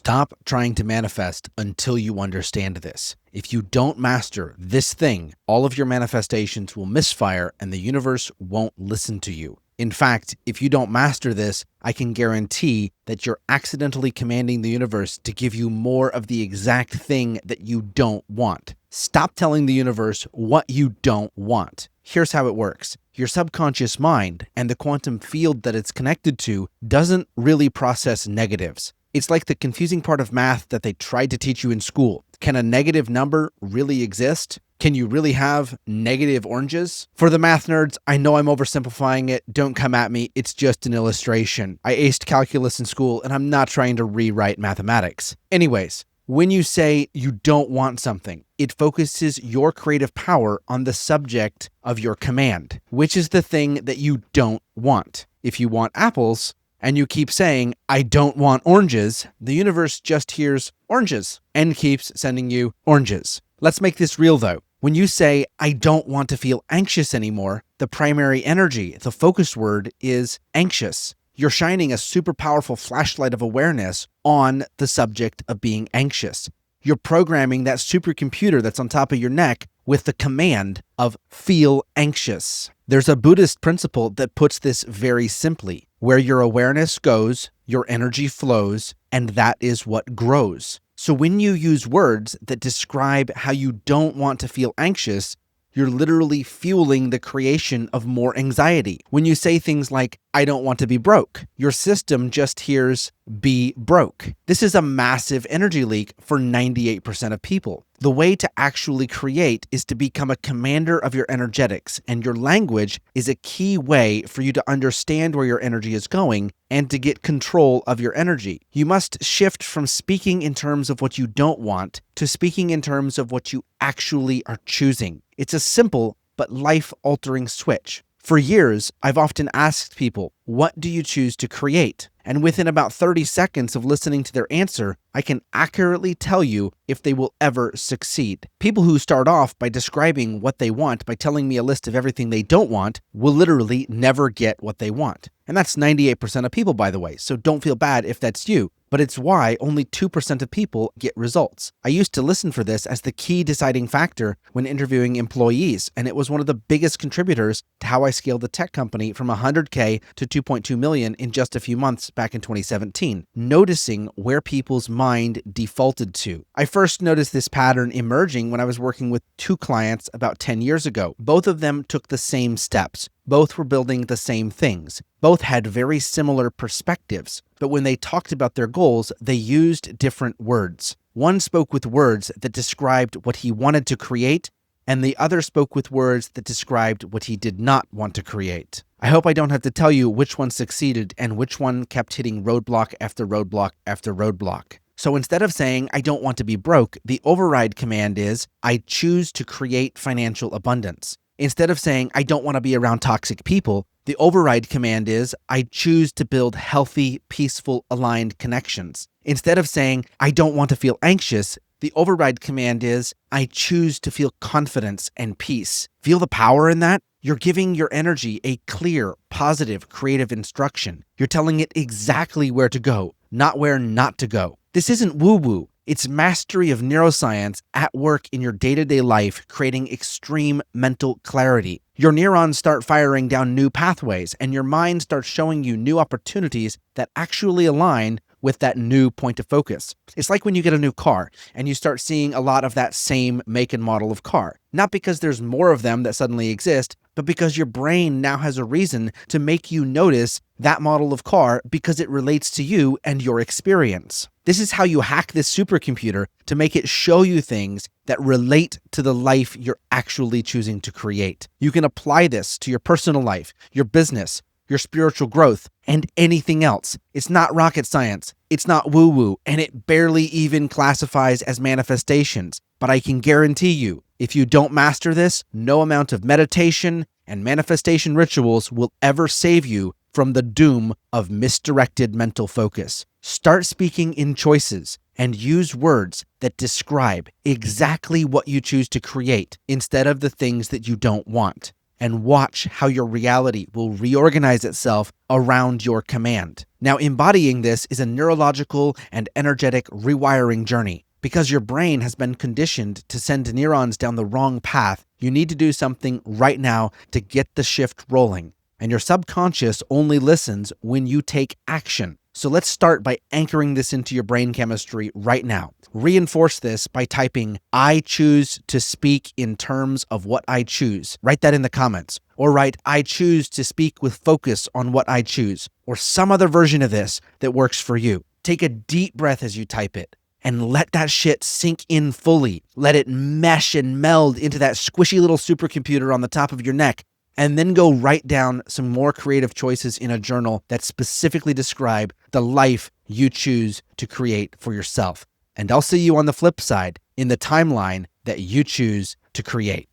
Stop trying to manifest until you understand this. If you don't master this thing, all of your manifestations will misfire and the universe won't listen to you. In fact, if you don't master this, I can guarantee that you're accidentally commanding the universe to give you more of the exact thing that you don't want. Stop telling the universe what you don't want. Here's how it works. Your subconscious mind and the quantum field that it's connected to doesn't really process negatives. It's like the confusing part of math that they tried to teach you in school. Can a negative number really exist? Can you really have negative oranges? For the math nerds, I know I'm oversimplifying it. Don't come at me. It's just an illustration. I aced calculus in school, and I'm not trying to rewrite mathematics. Anyways, when you say you don't want something, it focuses your creative power on the subject of your command, which is the thing that you don't want. If you want apples, and you keep saying, I don't want oranges, the universe just hears oranges and keeps sending you oranges. Let's make this real though. When you say, I don't want to feel anxious anymore, the primary energy, the focus word is anxious. You're shining a super powerful flashlight of awareness on the subject of being anxious. You're programming that supercomputer that's on top of your neck with the command of feel anxious. There's a Buddhist principle that puts this very simply. Where your awareness goes, your energy flows, and that is what grows. So when you use words that describe how you don't want to feel anxious, you're literally fueling the creation of more anxiety. When you say things like, I don't want to be broke, your system just hears be broke. This is a massive energy leak for 98% of people. The way to actually create is to become a commander of your energetics, and your language is a key way for you to understand where your energy is going and to get control of your energy. You must shift from speaking in terms of what you don't want to speaking in terms of what you actually are choosing. It's a simple but life-altering switch. For years, I've often asked people, what do you choose to create? And within about 30 seconds of listening to their answer, I can accurately tell you if they will ever succeed. People who start off by describing what they want by telling me a list of everything they don't want will literally never get what they want. And that's 98% of people, by the way, so don't feel bad if that's you. But it's why only 2% of people get results. I used to listen for this as the key deciding factor when interviewing employees, and it was one of the biggest contributors to how I scaled the tech company from 100K to 2.2 million in just a few months back in 2017, noticing where people's mind defaulted to. I first noticed this pattern emerging when I was working with two clients about 10 years ago. Both of them took the same steps. Both were building the same things. Both had very similar perspectives, but when they talked about their goals, they used different words. One spoke with words that described what he wanted to create, and the other spoke with words that described what he did not want to create. I hope I don't have to tell you which one succeeded and which one kept hitting roadblock after roadblock after roadblock. So instead of saying, I don't want to be broke, the override command is, I choose to create financial abundance. Instead of saying, I don't want to be around toxic people, the override command is, I choose to build healthy, peaceful, aligned connections. Instead of saying, I don't want to feel anxious, the override command is, I choose to feel confidence and peace. Feel the power in that? You're giving your energy a clear, positive, creative instruction. You're telling it exactly where to go, not where not to go. This isn't woo-woo. It's mastery of neuroscience at work in your day-to-day life, creating extreme mental clarity. Your neurons start firing down new pathways, and your mind starts showing you new opportunities that actually align with that new point of focus. It's like when you get a new car and you start seeing a lot of that same make and model of car. Not because there's more of them that suddenly exist, but because your brain now has a reason to make you notice that model of car because it relates to you and your experience. This is how you hack this supercomputer to make it show you things that relate to the life you're actually choosing to create. You can apply this to your personal life, your business, your spiritual growth, and anything else. It's not rocket science, it's not woo-woo, and it barely even classifies as manifestations. But I can guarantee you, if you don't master this, no amount of meditation and manifestation rituals will ever save you from the doom of misdirected mental focus. Start speaking in choices and use words that describe exactly what you choose to create instead of the things that you don't want. and watch how your reality will reorganize itself around your command. Now, embodying this is a neurological and energetic rewiring journey. Because your brain has been conditioned to send neurons down the wrong path, you need to do something right now to get the shift rolling. And your subconscious only listens when you take action. So let's start by anchoring this into your brain chemistry right now. Reinforce this by typing, "I choose to speak in terms of what I choose." Write that in the comments. Or write, "I choose to speak with focus on what I choose." Or some other version of this that works for you. Take a deep breath as you type it. And let that shit sink in fully. Let it mesh and meld into that squishy little supercomputer on the top of your neck. And then go write down some more creative choices in a journal that specifically describe the life you choose to create for yourself. And I'll see you on the flip side in the timeline that you choose to create.